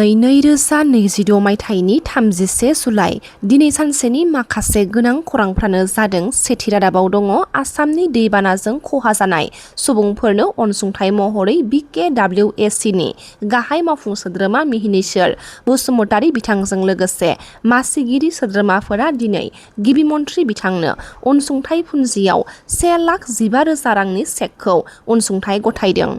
दिनै 2026 मायथाइनि 31 जुलाइ दिनै सानसेनि माखासे गोनां खौरांफ्रानो जादों। सेथि रादाबाव दङ आसामनि दैबानाजों खहा जानाय सुबुंफोरनो अनसुंथाइ महरै BKWSनि गाहाय मावफुं सोद्रोमा मिहिनीश्वर बसुमतारी बिथांजों लोगोसे मासिगिरि सोद्रोमाफोरा दिनै गिबि मन्थ्रि बिथांनो अनसुंथाइ फुन्जियाव 1,15,000 रांनि चेकखौ अनसुंथाइ गथायदों।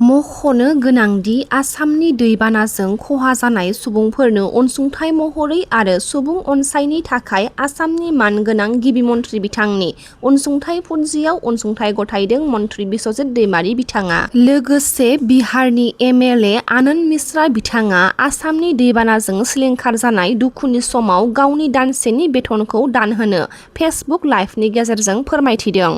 मख'नो गोनांदि आसामनि दैबानाजों खहा जानाय सुबुंफोरनो अनसुंथाइ महरै आरो सुबुं अनसायनि थाखाय आसामनि मानगोनां गिबि मन्थ्रि बिथांनि अनसुंथाइ फुन्जियाव अनसुंथाइ गथायदों मन्थ्रि बिस्वजित दैमारी बिथाङा। लोगोसे बिहारनि MLA आनन्द मिश्रा बिथाङा आसामनि दैबानाजों सिलिंखार जानाय दुखुनि समाव गावनि दानसेनि बेथनखौ दान होनो फेसबुक लाइभनि गेजेरजों फोरमायथिदों।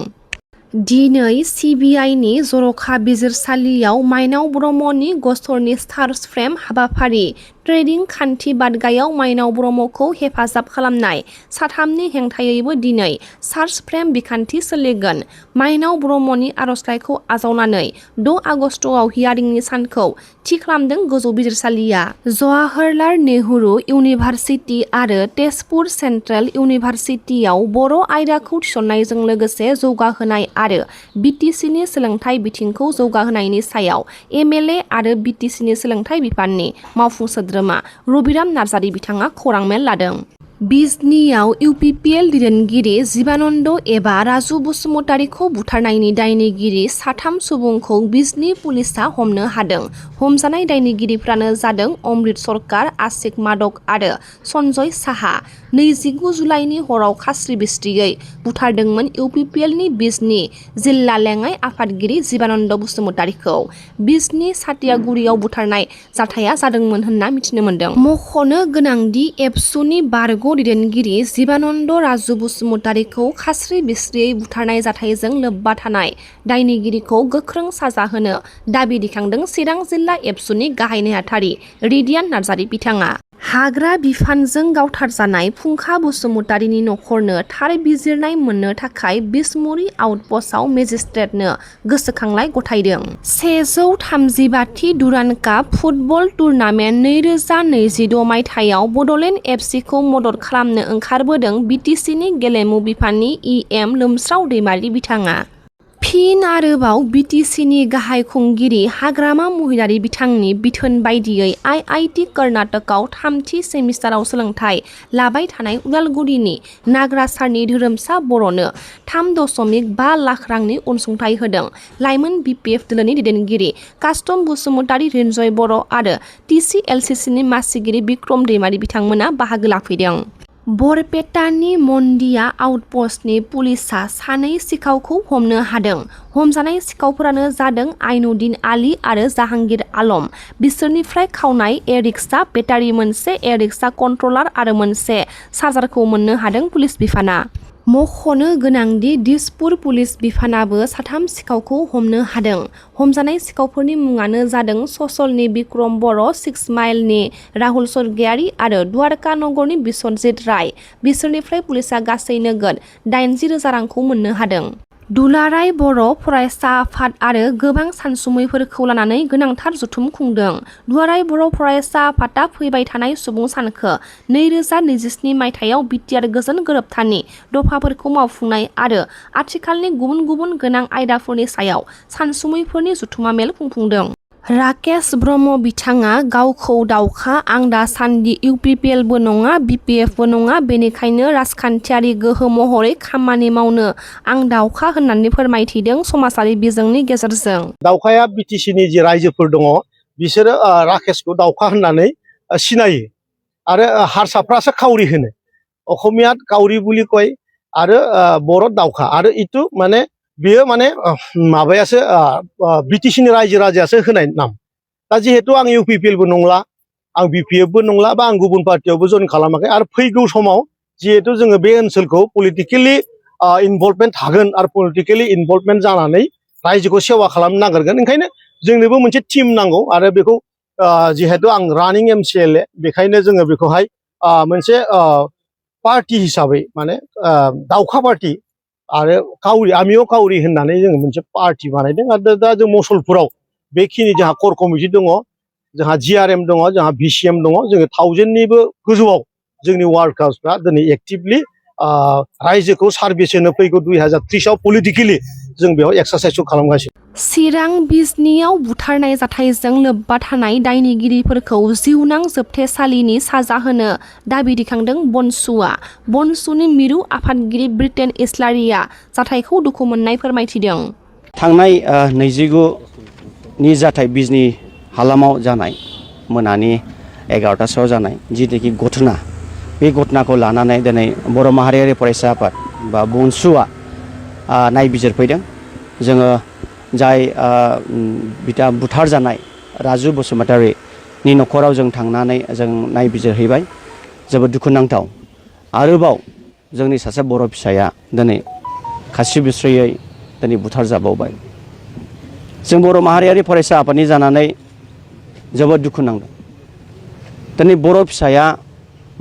दिनै CBIनि जर'खा बिजिरसालियाव माइनाव ब्रह्मनि गसरनि सार्च फ्रेम हाबाफारि ट्रेडिं खान्थि बादगायाव माइनाव ब्रह्मखौ हेफाजाब खालामनाय साथामनि हेंथायैबो दिनै सार्च फ्रेम बिखान्थि सोलिगोन। माइनाव ब्रह्मनि आर'जलाइखौ आजावनानै 6 आगस्टआव हियारिंनि सानखौ थि खालामदों गोजौ बिजिरसालिया। जवाहरलाल नेहुरु इउनिभार्सिटि आरो तेजपुर सेन्ट्रेल इउनिभार्सिटियाव बर' आयदाखौ थिसननायजों लोगोसे जौगाहोनाय आरो BTCनि सोलोंथाइ बिथिंखौ जौगाहोनायनि सायाव MLA आरो BTCनि सोलोंथाइ बिफाननि मावफुं सोद्रोमा रबिराम नार्जारी बिथाङा खौरां मेल लादों। बिजनीआव UPPL दैदेनगिरि जीबानन्द एबा राजु बसुमतारीखौ बुथारनायनि दायनिगिरि साथाम सुबुंखौ बिजनी पुलिसआ हमनो हादों। हमजानाय दायनिगिरिफ्रानो जादों अमृत सरकार, आशिक मादक आरो सन्जय साहा। 29 जुलाइनि हराव खास्रि बिस्रियै बुथारदोंमोन UPPLनि बिजनी जिल्ला लेङाइ आफादगिरि जीबानन्द बसुमतारीखौ। बिजनी सातियागुरियाव बुथारनाय जाथाया जादोंमोन होनना मिथिनो मोन्दों। मख'नो गोनांदि एबसुनि बारग' दैदेनगिरि जीबानन्द राजु बसुमतारीखौ खास्रि बिस्रियै बुथारनाय जाथायजों लोब्बा थानाय दायनिगिरिखौ गोख्रों साजा होनो दाबि दैखांदों चिरां जिल्ला एबसुनि गाहाय नेहाथारि रिदियान नार्जारी बिथाङा। हाग्रा बिफानजों गावथारजानाय फुंखा बसुमतारीनि नखरनो थार बिजिरनाय मोननो थाखाय बिसमुरि आउटपस्टआव मेजिस्ट्रेटनो गोसोखांलाइ गथायदों। 135थि दुरान्ड काप फुटबल टुर्नामेन्ट 2026 मायथाइयाव बडलेण्ड FCखौ मदद खालामनो ओंखारबोदों BTCनि गेलेमु बिफाननि EM लोमस्राव दैमारी बिथाङा। फिन आरोबाव BTCनि गाहाय खुंगिरि हाग्रामा महिलारी बिथांनि बिथोन बायदियै IIT कर्नाटकआव 3थि सेमिस्टाराव सोलोंथाइ लाबाय थानाय उदालगुरिनि नाग्रासारनि धोरोमसा बर'नो 3.5 लाख रांनि अनसुंथाइ होदों। लाइमोन BPF दोलोनि दैदेनगिरि कास्टम बसुमतारी, रिन्जय बर' आरो TCLCCनि मासिगिरि बिक्रम दैमारी बिथांमोना बाहागो लाफैदों। बरपेटानि मन्दिया आउटपस्टनि पुलिसआ 2 सिखावखौ हमनो हादों। हमजानाय सिखावफोरानो जादों आइनुद्दिन आली आरो जाहांगीर आलम। बिसोरनिफ्राय खावनाय ए-रिक्सा, बेटारि, मोनसे ए-रिक्सा कन्ट्रलार आरो मोनसे चार्जारखौ मोननो हादों पुलिस बिफाना। मख'नो गोनांदि दिसपुर पुलिस बिफानाबो 3 सिखावखौ हमनो हादों। हमजानाय सिखावफोरनि मुङानो जादों ससलनि बिक्रम बर', 6 माइलनि राहुल स्वर्गियारी आरो द्वारका नगरनि बिस्वजित राय। बिसोरनिफ्राय पुलिसआ गासै नोगोद 80,000 रांखौ मोननो हादों। दुलाराय बर' फरायसा आफाद आरो गोबां सानसुमैफोरखौ लानानै गोनांथार जथुम खुंदों। दुलाराय बर' फरायसा आफादआ फैबाय थानाय सुबुं सानखो 2027 मायथाइयाव बिटिआर गोजोन गोरोबथानि दफाफोरखौ मावफुंनाय आरो आथिखालनि गुबुन गुबुन गोनां आयदाफोरनि सायाव सानसुमैफोरनि जथुमा मेल खुंफुंदों। राकेश ब्रह्म बिथाङा गावखौ दावखा, आं दासान्दि UPPLबो नङा BPFबो नङा, बेनिखायनो राजखान्थियारि गोहो महरै खामानि मावनो आं दावखा होननानै फोरमायथिदों समाजारि बिजोंनि गेजेरजों। दावखाया BTCनि जि रायजोफोर दङ बिसोरो राकेशखौ दावखा होननानै सिनायो आरो हारसाफ्रासो काउरि होनो। अखमियात काउरि बुलि कय आरो बर' दावखा आरो इटु माने बेयो माने माबायासो BTCनि रायजो राजायासो होनाय नाम। दा जिहेतु आं UPPLबो नंला, आं BPFबो नंला बा आं गुबुन पार्टियावबो जइन खालामाखै आरो फैगौ समाव जिहेतु जोङो बे ओनसोलखौ पलिटिकेलि इनभल्भमेन्ट थागोन आरो पलिटिकेलि इनभल्भमेन्ट जानानै रायजोखौ सेवा खालामनो नागिरगोन। ओंखायनो जोंनोबो मोनसे टिम नांगौ आरो बेखौ जिहेतु आं रानिं MCLA बेखायनो जोङो बेखौहाय मोनसे पार्टि हिसाबै माने दावखा पार्टि आरो काउरि आमिও काउरि होननानै जोङो मोनसे पार्टि बानायदों आरो दा जों मसलपुराव बेखिनि जोंहा कर कमिटि दङ जोंहा GRM दङ, जोंहा VCM दङ, जोङो 1000निबो गोजौआव जोंनि वार्कार्सफ्रा दिनै एक्टिभलि रायजोखौ सार्भिस होनो फैगौ 2030आव पलिटिकेलि जों बेयाव एक्सारसाइसखौ खालामगासिनो। चिरां बिजनीआव बुथारनाय जाथायजों लोब्बा थानाय दायनिगिरिफोरखौ जिउनां जोबथेसालिनि साजा होनो दाबि दैखांदों बनसुआ। बनसुनि मिरु आफादगिरि ब्रिटेन इस्लारिया जाथायखौ दुखु मोननाय फोरमायथिदों। थांनाय 29 जाथाय बिजनी हालामाव जानाय मोनानि 11टासोआव जानाय जितुखि घटना, बे घटनाखौ लानानै दिनै बर' माहारियारि फरायसा आफाद बा बनसुआ नायबिजिरफैदों। जोङो जाय बिथा बुथार जानाय राजु बसुमतारीनि न'खराव जों थांनानै जों नायबिजिरहैबाय। जोबोद दुखुनांथाव, आरोबाव जोंनि सासे बर' फिसाया दिनै खासि बिस्रोयै दिनै बुथार जाबावबाय। जों बर' माहारियारि फरायसा आफादनि जानानै जोबोद दुखु नांदों। दिनै बर' फिसाया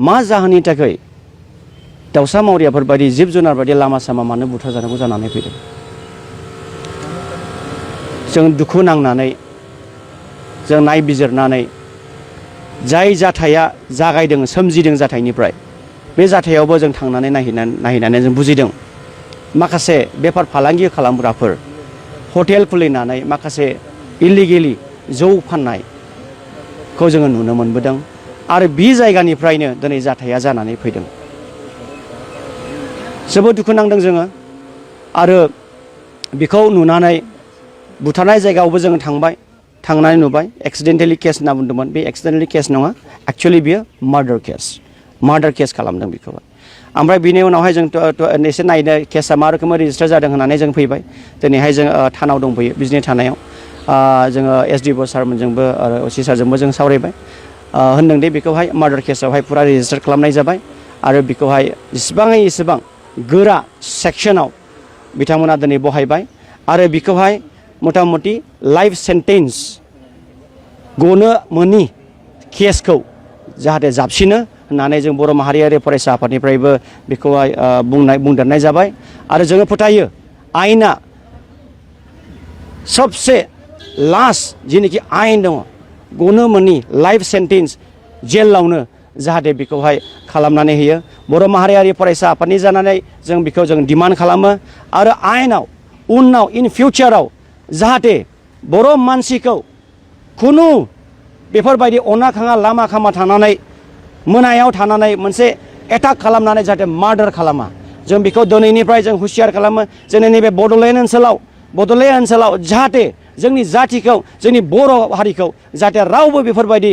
मा जाहोननि थाखाय दाउसा मावरियाफोर बायदि जिब जुनार बायदि लामा सामा मानो बुथार जानांगौ जानानै फैदों। जों दुखु नांनानै जों नायबिजिरनानै जाय जाथाया जागायदों सोमजिदों जाथायनिफ्राय, बे जाथायावबो जों थांनानै नायहैनानै जों बुजिदों माखासे बेफार फालांगि खालामग्राफोर हटेल खुलिनानै माखासे इलिगेलि जौ फाननायखौ जोङो नुनो मोनबोदों, आरो बे जायगानिफ्रायनो दिनै जाथाया जानानै फैदों। जोबोद दुखु नांदों जोङो, आरो बेखौ नुनानै बुथारनाय जायगायावबो जोङो थांनानै नुबाय। एक्सिडेन्टेलि केस होनना बुंदोंमोन, बे एक्सिडेन्टेलि केस नङा, एक्चुवेलि बियो मार्डार केस खालामदों बेखौ। ओमफ्राय बिनि उनावहाय जों एसे नायनो केसा मा रोखोमै रेजिस्टार जादों होननानै जों फैबाय। दिनैहाय जों थानाव दंफैयो, बिजनी थानायाव। जोङो SDO सारमोनजोंबो आरो OC सारजोंबो जों सावरायबाय। होनदों दि बेखौहाय मार्डार केसावहाय फुरा रेजिस्टार खालामनाय जाबाय, आरो बेखौहाय एसेबां गोरा सेक्सनाव बिथांमोना दिनै बहायबाय, आरो बेखौहाय मथा मथि लाइफ सेन्टेन्स गनो मोनि केसखौ जाहाथे जाबसिनो होननानै जों बर' माहारियारि फरायसा आफादनिफ्रायबो बेखौहाय बुंदेरनाय जाबाय। आरो जोङो फोथायो आयेना सबसे लास्ट जिनोखि आयेन दङ गनो मोनि लाइफ सेन्टेन्स जेलावनो जाहाथे बेखौहाय खालामनानै होयो। बर' माहारियारि फरायसा आफादनि जानानै जों बेखौ जों डिमान्ड खालामो, आरो आयेनाव उनाव इन फिउचाराव जाहाथे बर' मानसिखौ खुनु बेफोरबायदि अना खाङा लामा खामा थानानै मोनायाव थानानै मोनसे एटाक खालामनानै जाहाथे मार्डार खालामा, जों बेखौ दिनैनिफ्राय जों हुसियार खालामो। जोंनि नैबे बड'लेण्ड ओनसोलाव जाहाथे जोंनि जाथिखौ, जोंनि बर' हारिखौ जाहाथे रावबो बेफोरबायदि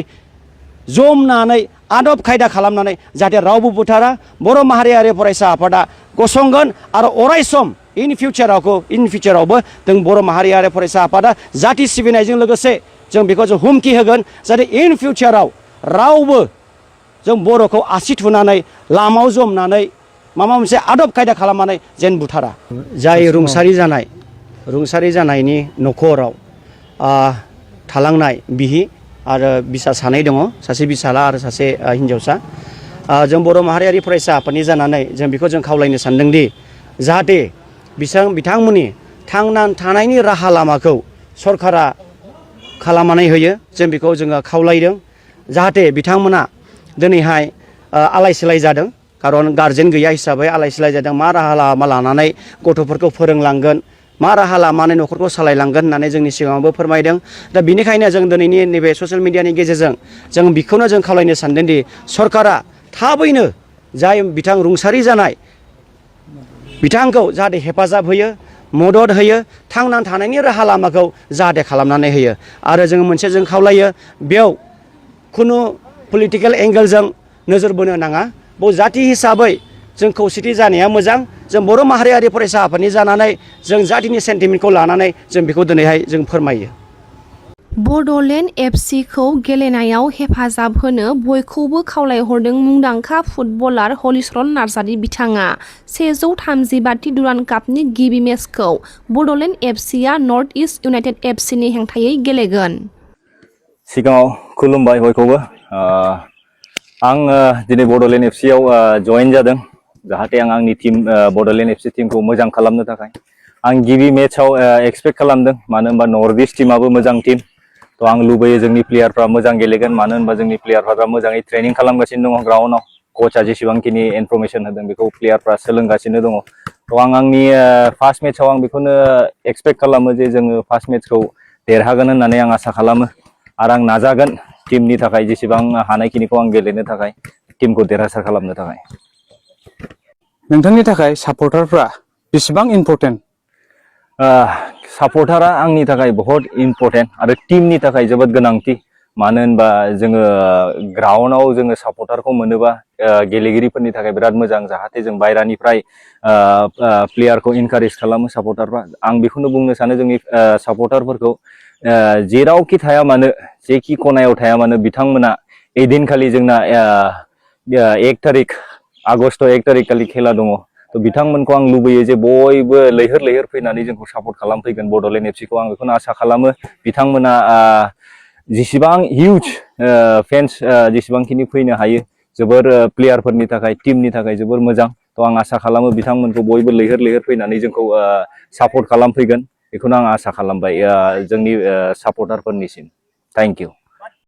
जमनानै आदब खायदा खालामनानै जाहाथे रावबो बुथारा। बर' माहारियारि फरायसा आफादा गसंगोन, आरो अरायसम इन फिउचारावबो जों बर' माहारियारि फरायसा आफादा जाथि सिबिनायजों लोगोसे जों बेखौ जों हुमखि होगोन जाहाथे इन फिउचाराव रावबो जों बर'खौ आसि थुनानै लामायाव जमनानै माबा मोनसे आदब खायदा खालामनानै जेन बुथारा। जाय रुंसारि जानायनि न'खराव थालांनाय बिहि आरो बिसा सानै दङ, सासे बिसाला आरो सासे हिन्जावसा। जों बर' माहारियारि फरायसा आफादनि जानानै जों बेखौ जों खावलायनो सानदोंदि जाहाथे बिथांमोननि थांनानै थानायनि राहा लामाखौ सरकारा खालामनानै होयो। जों बेखौ जोङो खावलायदों जाहाथे बिथांमोना दिनैहाय आलाय सिलाय जादों, खारन गारजेन गैया हिसाबै आलाय सिलाय जादों। मा राहा लामा लानानै गथ'फोरखौ फोरोंलांगोन, मा राहा लानानै न'खरखौ सालायलांगोन होननानै जोंनि सिगाङावबो फोरमायदों। दा बेनिखायनो जों दिनैनि नैबे ससियेल मिडियानि गेजेरजों जों बेखौनो जों खावलायनो सानदोंदि सरकारा थाबैनो जाय बिथां रुंसारि जानाय बिथांखौ जाहाथे हेफाजाब होयो, मदद होयो, थांनानै थानायनि राहा लामाखौ जाहाथे खालामनानै होयो। आरो जों मोनसे जों खावलायो, बेयाव खुनु पलिटिकेल एंगेलजों नोजोर बोनो नाङा। बेयाव जाथि हिसाबै जों खौसेथि जानाया मोजां। जों बर' माहारियारि फरायसा आफादनि जानानै जों जातिनि सेन्टिमेन्टखौ लानानै जों बेखौ दिनैहाय जों फोरमायो। बड'लेण्ड FC खौ गेलेनायाव हेफाजाब होनो बयखौबो खावलायहरदों मुंदांखा फुटबलार हलिचरन नार्जारि बिथाङा। 135थि दुरान्ड कापनि गिबि मेचखौ बड'लेण्ड FCआ नर्थ इस्ट इउनाइटेड FCनि हेंथायै गेलेगोन। सिगाङाव खुलुमबाय बयखौबो। आं दिनै बड'लेण्ड FCआव जइन जादों, जाहाथे आं आंनि टीम बड'लेण्ड FC टीमखौ मोजां खालामनो थाखाय। आं गिबि मेचआव एक्सपेक्ट खालामदों, मानो होनबा नर्थ इस्ट टीमाबो मोजां टीम, तो आं लुबैयो जोंनि प्लेयारफ्रा मोजां गेलेगोन मानो होनबा जोंनि प्लेयारफ्रा मोजाङै ट्रेनिं खालामगासिनो दङ ग्राउन्डआव कोचआ जेसेबांखिनि इनफरमेशन होदों बेखौ प्लेयारफ्रा सोलोंगासिनो दङ तो आंनि फार्स्ट मेचआव आं बेखौनो एक्सपेक्ट खालामो जे जोङो फार्स्ट मेचखौ देरहागोन होननानै आं आसा खालामो आरो आं नाजागोन टीमनि थाखाय जेसेबां हानायखिनिखौ आं गेलेनो थाखाय टीमखौ देरहासार खालामनो थाखाय नोंथांनि थाखाय सापर्टारफ्रा बेसेबां इम्पर्टेन्ट सापर्टारा आंनि थाखाय बहुत इम्पर्टेन्ट आरो टीमनि थाखाय जोबोद गोनांथि मानो होनबा जोङो ग्राउन्डआव जोङो सापर्टारखौ मोनोबा गेलेगिरिफोरनि थाखाय बिराद मोजां जाहाथे जों बायरानिफ्राय प्लेयारखौ इनकारेज खालामो सापर्टारफ्रा आं बेखौनो बुंनो सानो जोंनि सापर्टारफोरखौ जेरावखि थाया मानो जेखि खनायाव थाया मानो बिथांमोना एदिनखालि जोंना 1 तारिख आगस्ट 1 तारिख खालि खेला दङ तो बिथांमोनखौ आं लुबैयो जे बयबो लैहोर लैहोर फैनानै जोंखौ सापर्ट खालामफैगोन बड'लेण्ड एफसिखौ आं बेखौनो आसा खालामो बिथांमोना जेसेबां हिउज फेन्स जेसेबांखिनि फैनो हायो जोबोर प्लेयारफोरनि थाखाय टीमनि थाखाय जोबोर मोजां तो आं आसा खालामो बिथांमोनखौ बयबो लैहोर लैहोर फैनानै जोंखौ सापर्ट खालामफैगोन बेखौनो आं आसा खालामबाय जोंनि सापर्टारफोरनिसिम थैंक इउ